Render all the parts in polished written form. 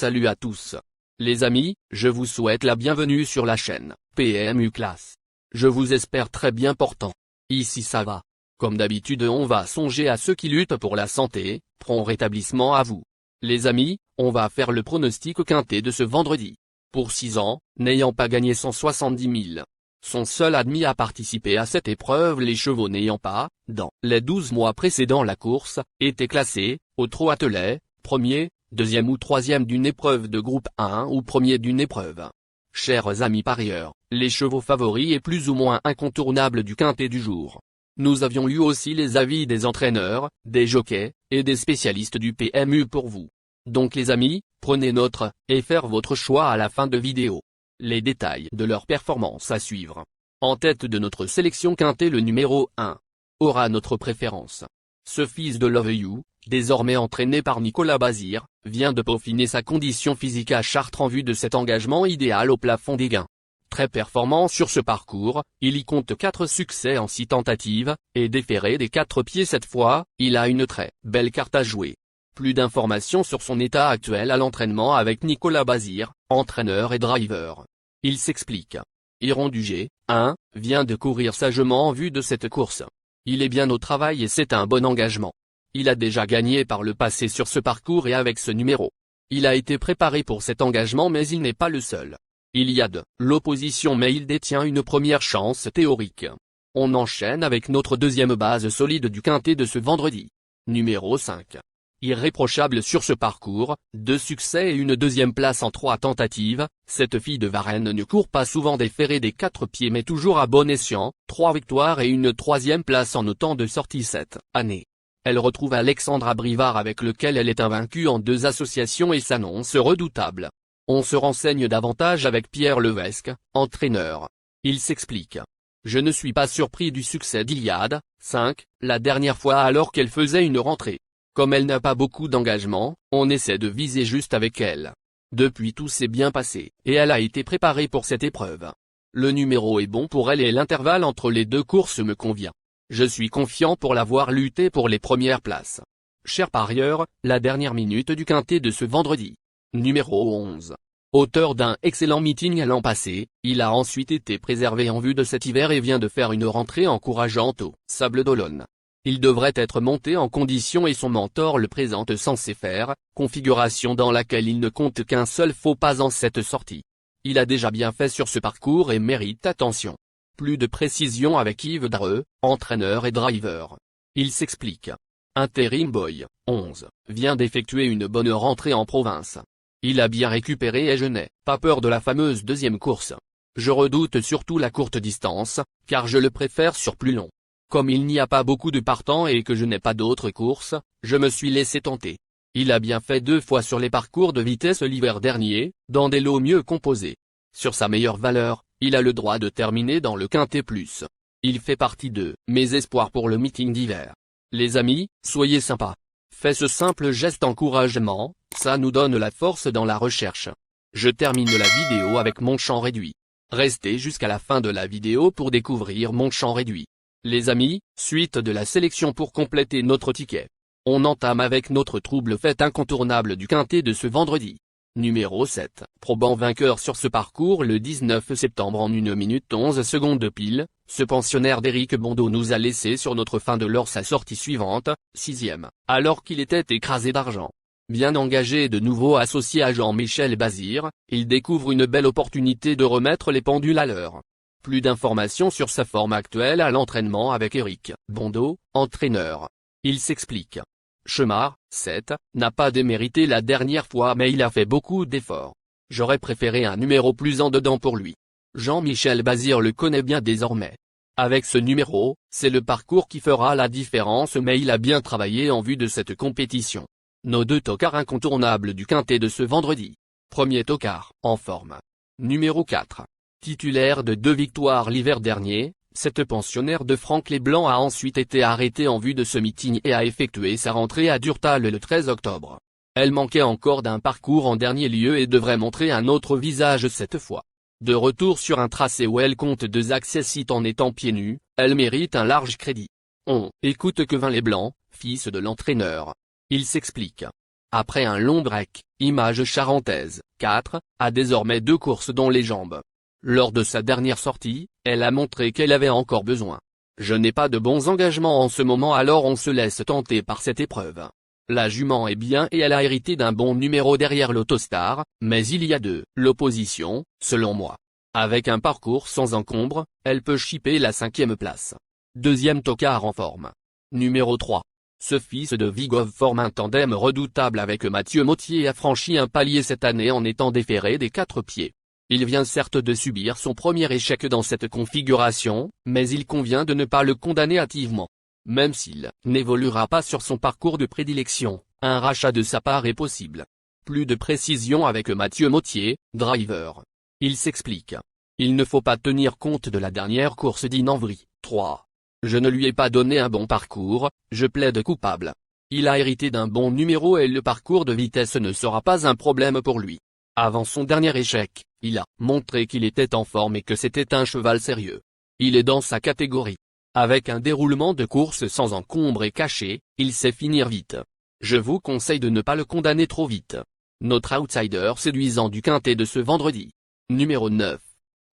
Salut à tous. Les amis, je vous souhaite la bienvenue sur la chaîne PMU Classe. Je vous espère très bien portant. Ici ça va. Comme d'habitude on va songer à ceux qui luttent pour la santé, prompt rétablissement à vous. Les amis, on va faire le pronostic quintet de ce vendredi. Pour 6 ans, n'ayant pas gagné 170 000. Sont seuls admis à participer à cette épreuve les chevaux n'ayant pas, dans les 12 mois précédant la course, été classés, au trot attelé, premier, deuxième ou troisième d'une épreuve de groupe 1 ou premier d'une épreuve. Chers amis parieurs, les chevaux favoris et plus ou moins incontournables du quintet du jour. Nous avions eu aussi les avis des entraîneurs, des jockeys, et des spécialistes du PMU pour vous. Donc les amis, prenez note, et faire votre choix à la fin de vidéo. Les détails de leur performance à suivre. En tête de notre sélection quintet le numéro 1. Aura notre préférence. Ce fils de Love You, désormais entraîné par Nicolas Bazir, vient de peaufiner sa condition physique à Chartres en vue de cet engagement idéal au plafond des gains. Très performant sur ce parcours, il y compte 4 succès en 6 tentatives, et déféré des 4 pieds cette fois, il a une très belle carte à jouer. Plus d'informations sur son état actuel à l'entraînement avec Nicolas Bazir, entraîneur et driver. Il s'explique. Iron du G1 vient de courir sagement en vue de cette course. Il est bien au travail et c'est un bon engagement. Il a déjà gagné par le passé sur ce parcours et avec ce numéro. Il a été préparé pour cet engagement mais il n'est pas le seul. Il y a de l'opposition mais il détient une première chance théorique. On enchaîne avec notre deuxième base solide du quintet de ce vendredi. Numéro 5. Irréprochable sur ce parcours, 2 succès et une deuxième place en 3 tentatives, cette fille de Varennes ne court pas souvent déférée des 4 pieds mais toujours à bon escient, 3 victoires et une 3e place en autant de sorties cette année. Elle retrouve Alexandra Brivard avec lequel elle est invaincue en 2 associations et s'annonce redoutable. On se renseigne davantage avec Pierre Levesque, entraîneur. Il s'explique. Je ne suis pas surpris du succès d'Iliade, 5, la dernière fois alors qu'elle faisait une rentrée. Comme elle n'a pas beaucoup d'engagement, on essaie de viser juste avec elle. Depuis tout s'est bien passé, et elle a été préparée pour cette épreuve. Le numéro est bon pour elle et l'intervalle entre les 2 courses me convient. Je suis confiant pour la voir lutter pour les premières places. Chers parieurs, la dernière minute du quintet de ce vendredi. Numéro 11. Auteur d'un excellent meeting l'an passé, il a ensuite été préservé en vue de cet hiver et vient de faire une rentrée encourageante au Sable d'Olonne. Il devrait être monté en condition et son mentor le présente censé faire, configuration dans laquelle il ne compte qu'un seul faux pas en cette sortie. Il a déjà bien fait sur ce parcours et mérite attention. Plus de précision avec Yves Dreux, entraîneur et driver. Il s'explique. Interim Boy, 11, vient d'effectuer une bonne rentrée en province. Il a bien récupéré et je n'ai pas peur de la fameuse deuxième course. Je redoute surtout la courte distance, car je le préfère sur plus long. Comme il n'y a pas beaucoup de partants et que je n'ai pas d'autres courses, je me suis laissé tenter. Il a bien fait 2 fois sur les parcours de vitesse l'hiver dernier, dans des lots mieux composés. Sur sa meilleure valeur, il a le droit de terminer dans le quintet plus. Il fait partie de mes espoirs pour le meeting d'hiver. Les amis, soyez sympas. Faites ce simple geste encouragement, ça nous donne la force dans la recherche. Je termine la vidéo avec mon champ réduit. Restez jusqu'à la fin de la vidéo pour découvrir mon champ réduit. Les amis, suite de la sélection pour compléter notre ticket. On entame avec notre trouble fête incontournable du quintet de ce vendredi. Numéro 7, probant vainqueur sur ce parcours le 19 septembre en 1 minute 11 secondes pile, ce pensionnaire d'Éric Bondeau nous a laissé sur notre fin de l'or sa sortie suivante, 6e, alors qu'il était écrasé d'argent. Bien engagé et de nouveau associé à Jean-Michel Bazir, il découvre une belle opportunité de remettre les pendules à l'heure. Plus d'informations sur sa forme actuelle à l'entraînement avec Éric Bondeau, entraîneur. Il s'explique. Chemard, 7, n'a pas démérité la dernière fois mais il a fait beaucoup d'efforts. J'aurais préféré un numéro plus en dedans pour lui. Jean-Michel Bazir le connaît bien désormais. Avec ce numéro, c'est le parcours qui fera la différence mais il a bien travaillé en vue de cette compétition. Nos 2 tocards incontournables du quintet de ce vendredi. Premier tocard, en forme. Numéro 4. Titulaire de 2 victoires l'hiver dernier, cette pensionnaire de Franck Leblanc a ensuite été arrêtée en vue de ce meeting et a effectué sa rentrée à Durtal le 13 octobre. Elle manquait encore d'un parcours en dernier lieu et devrait montrer un autre visage cette fois. De retour sur un tracé où elle compte 2 accès en étant pieds nus, elle mérite un large crédit. On écoute Kevin Leblanc, fils de l'entraîneur. Il s'explique. Après un long break, Image charentaise, 4, a désormais 2 courses dans les jambes. Lors de sa dernière sortie, elle a montré qu'elle avait encore besoin. Je n'ai pas de bons engagements en ce moment, alors on se laisse tenter par cette épreuve. La jument est bien et elle a hérité d'un bon numéro derrière l'Autostar, mais il y a de l'opposition, selon moi. Avec un parcours sans encombre, elle peut chipper la 5e place. Deuxième tocard en forme. Numéro 3. Ce fils de Vigov forme un tandem redoutable avec Mathieu Mottier et a franchi un palier cette année en étant déféré des 4 pieds. Il vient certes de subir son premier échec dans cette configuration, mais il convient de ne pas le condamner hâtivement. Même s'il n'évoluera pas sur son parcours de prédilection, un rachat de sa part est possible. Plus de précision avec Mathieu Mottier, driver. Il s'explique. Il ne faut pas tenir compte de la dernière course d'Inanvry, 3. Je ne lui ai pas donné un bon parcours, je plaide coupable. Il a hérité d'un bon numéro et le parcours de vitesse ne sera pas un problème pour lui. Avant son dernier échec, il a montré qu'il était en forme et que c'était un cheval sérieux. Il est dans sa catégorie. Avec un déroulement de course sans encombre et caché, il sait finir vite. Je vous conseille de ne pas le condamner trop vite. Notre outsider séduisant du quintet de ce vendredi. Numéro 9.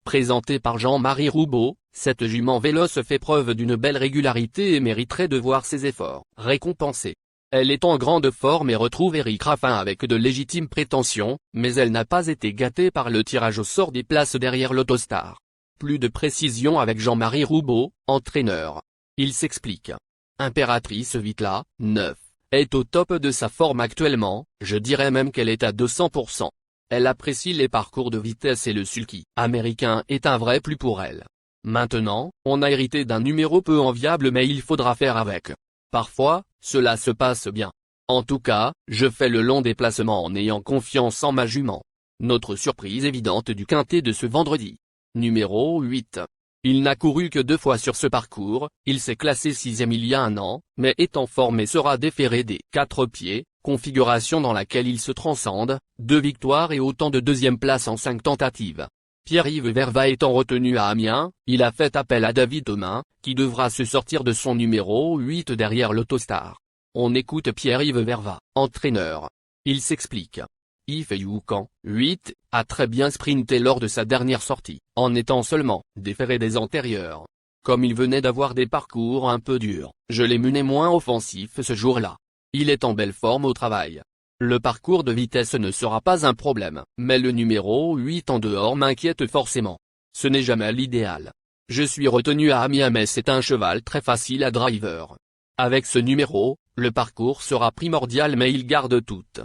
Présentée par Jean-Marie Roubaud, cette jument véloce fait preuve d'une belle régularité et mériterait de voir ses efforts récompensés. Elle est en grande forme et retrouve Éric Raffin avec de légitimes prétentions, mais elle n'a pas été gâtée par le tirage au sort des places derrière l'Autostar. Plus de précision avec Jean-Marie Roubaud, entraîneur. Il s'explique. Impératrice Vitla, 9, est au top de sa forme actuellement, je dirais même qu'elle est à 200%. Elle apprécie les parcours de vitesse et le sulky américain est un vrai plus pour elle. Maintenant, on a hérité d'un numéro peu enviable mais il faudra faire avec. Parfois, cela se passe bien. En tout cas, je fais le long déplacement en ayant confiance en ma jument. Notre surprise évidente du quintet de ce vendredi. Numéro 8. Il n'a couru que 2 fois sur ce parcours, il s'est classé 6e il y a un an, mais est en forme et sera déféré des 4 pieds, configuration dans laquelle il se transcende, 2 victoires et autant de 2e places en 5 tentatives. Pierre-Yves Verva étant retenu à Amiens, il a fait appel à David Thomin, qui devra se sortir de son numéro 8 derrière l'Autostar. On écoute Pierre-Yves Verva, entraîneur. Il s'explique. Yves Youcan, 8, a très bien sprinté lors de sa dernière sortie, en étant seulement déféré des antérieurs. Comme il venait d'avoir des parcours un peu durs, je l'ai mené moins offensif ce jour-là. Il est en belle forme au travail. Le parcours de vitesse ne sera pas un problème, mais le numéro 8 en dehors m'inquiète forcément. Ce n'est jamais l'idéal. Je suis retenu à Amiens mais c'est un cheval très facile à driver. Avec ce numéro, le parcours sera primordial mais il garde toute.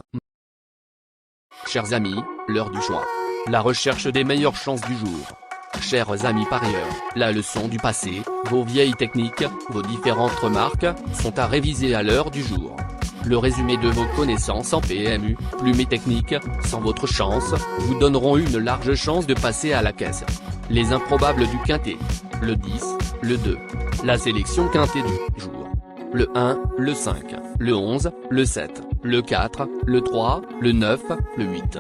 Chers amis, l'heure du choix. La recherche des meilleures chances du jour. Chers amis parieurs, la leçon du passé, vos vieilles techniques, vos différentes remarques, sont à réviser à l'heure du jour. Le résumé de vos connaissances en PMU, plumes et techniques, sans votre chance, vous donneront une large chance de passer à la caisse. Les improbables du quintet. Le 10, le 2. La sélection quintet du jour. Le 1, le 5, le 11, le 7, le 4, le 3, le 9, le 8.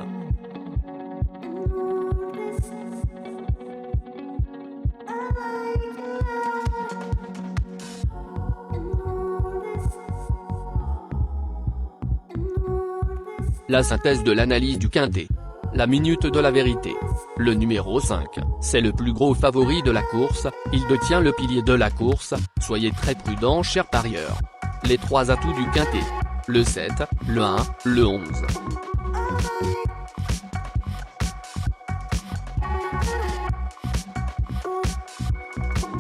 La synthèse de l'analyse du quintet. La minute de la vérité. Le numéro 5, c'est le plus gros favori de la course, il détient le pilier de la course, soyez très prudents chers parieurs. Les 3 atouts du quintet. Le 7, le 1, le 11.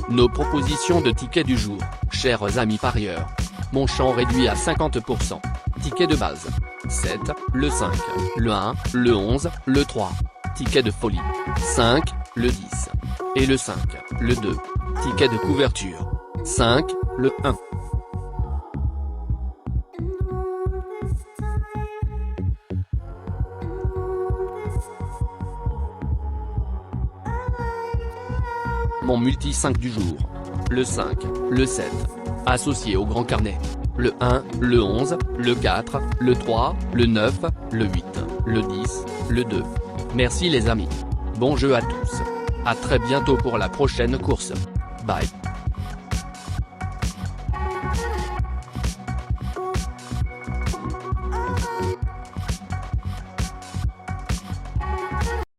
Nos propositions de tickets du jour, chers amis parieurs. Mon champ réduit à 50%. Ticket de base. 7, le 5, le 1, le 11, le 3. Ticket de folie. 5, le 10. Et le 5, le 2. Ticket de couverture. 5, le 1. Mon multi 5 du jour. Le 5, le 7. Associé au grand carnet. Le 1, le 11, le 4, le 3, le 9, le 8, le 10, le 2. Merci les amis. Bon jeu à tous. À très bientôt pour la prochaine course. Bye.